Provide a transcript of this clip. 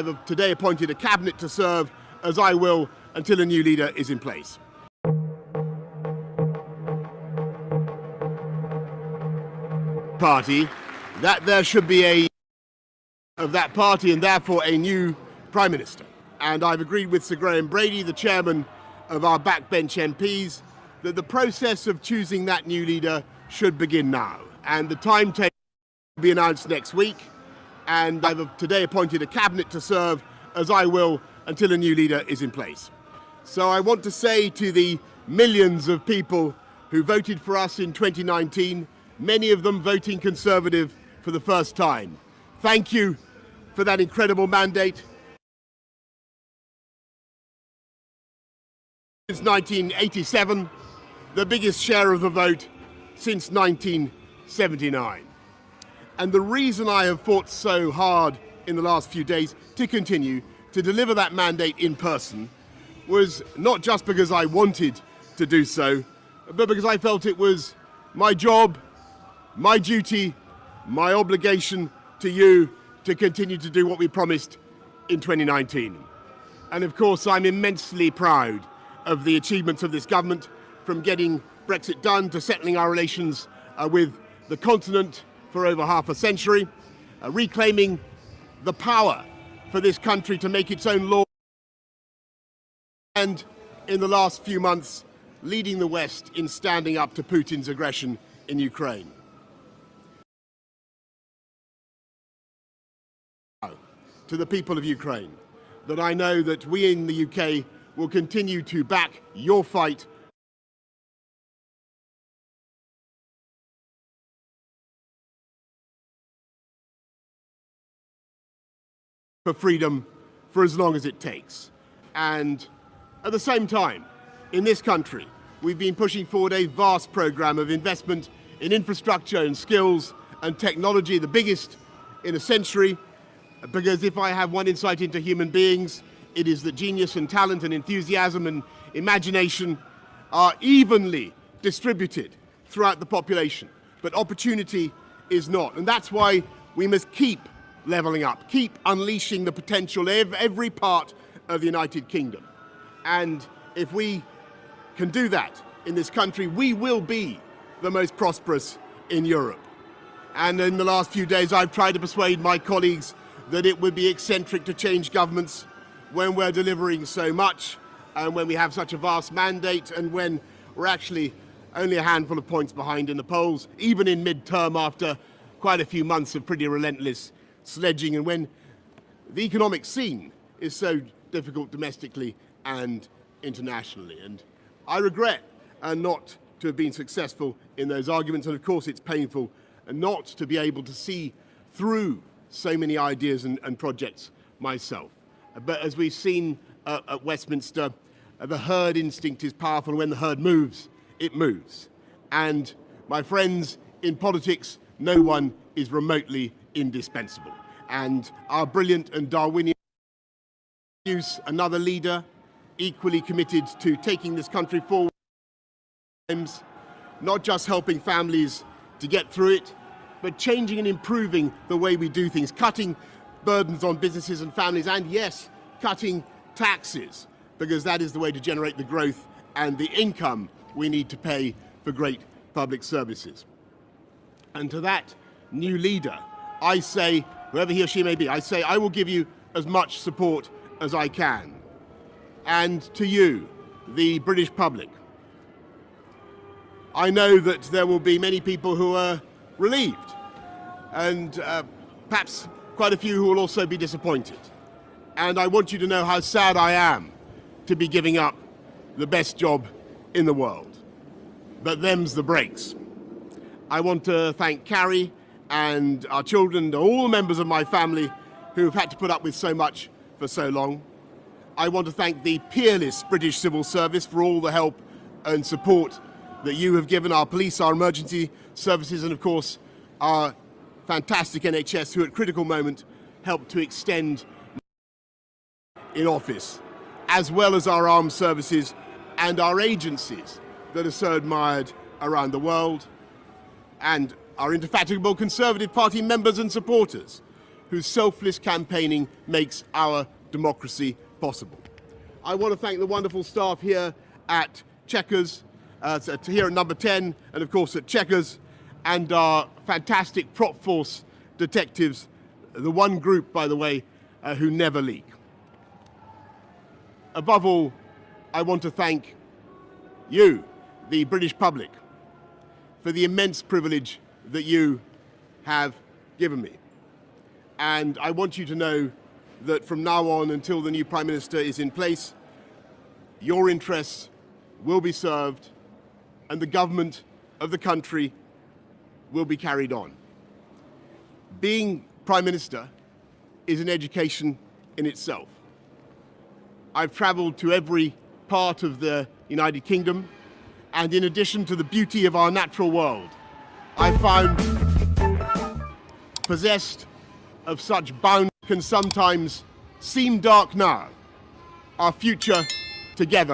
I've today appointed a cabinet to serve as I will until a new leader is in place. Party, that there should be of that party and therefore a new Prime Minister. And I've agreed with Sir Graham Brady, the chairman of our backbench MPs, that the process of choosing that new leader should begin now. And the timetable will be announced next week. And I've today appointed a cabinet to serve as I will until a new leader is in place. So I want to say to the millions of people who voted for us in 2019, many of them voting Conservative for the first time, thank you for that incredible mandate. Since 1987, the biggest share of the vote since 1979. And the reason I have fought so hard in the last few days to continue to deliver that mandate in person was not just because I wanted to do so, but because I felt it was my job, my duty, my obligation to you to continue to do what we promised in 2019. And of course, I'm immensely proud of the achievements of this government, from getting Brexit done to settling our relations with the continent for over half a century, reclaiming the power for this country to make its own law, and in the last few months, leading the West in standing up to Putin's aggression in Ukraine. To the people of Ukraine, that I know that we in the UK will continue to back your fight for freedom for as long as it takes. And at the same time, in this country, we've been pushing forward a vast program of investment in infrastructure and skills and technology, the biggest in a century, because if I have one insight into human beings, it is that genius and talent and enthusiasm and imagination are evenly distributed throughout the population, but opportunity is not. And that's why we must keep levelling up, keep unleashing the potential of every part of the United Kingdom. And if we can do that in this country, we will be the most prosperous in Europe. And in the last few days, I've tried to persuade my colleagues that it would be eccentric to change governments when we're delivering so much and when we have such a vast mandate and when we're actually only a handful of points behind in the polls, even in mid-term after quite a few months of pretty relentless sledging, and when the economic scene is so difficult domestically and internationally. And I regret not to have been successful in those arguments, and of course it's painful not to be able to see through so many ideas and projects myself. But as we've seen at Westminster, the herd instinct is powerful. When the herd moves, it moves. And my friends, in politics, no one is remotely indispensable. And our brilliant and Darwinian use another leader equally committed to taking this country forward, not just helping families to get through it, but changing and improving the way we do things, cutting burdens on businesses and families, and yes, cutting taxes, because that is the way to generate the growth and the income we need to pay for great public services. And to that new leader, I say, whoever he or she may be, I say I will give you as much support as I can. And to you, the British public, I know that there will be many people who are relieved, and perhaps quite a few who will also be disappointed. And I want you to know how sad I am to be giving up the best job in the world. But them's the breaks. I want to thank Carrie and our children and all the members of my family who have had to put up with so much for so long. I want to thank the peerless British civil service for all the help and support that you have given our police, our emergency services, and of course our fantastic NHS, who at critical moment helped to extend in office, as well as our armed services and our agencies that are so admired around the world, and our indefatigable Conservative Party members and supporters whose selfless campaigning makes our democracy possible. I want to thank the wonderful staff here at Chequers, here at Number 10, and of course at Chequers, and our fantastic prop force detectives, the one group, by the way, who never leak. Above all, I want to thank you, the British public, for the immense privilege that you have given me. And I want you to know that from now on until the new Prime Minister is in place, your interests will be served and the government of the country will be carried on. Being Prime Minister is an education in itself. I've travelled to every part of the United Kingdom, and in addition to the beauty of our natural world, I found possessed of such bound can sometimes seem dark now. Our future together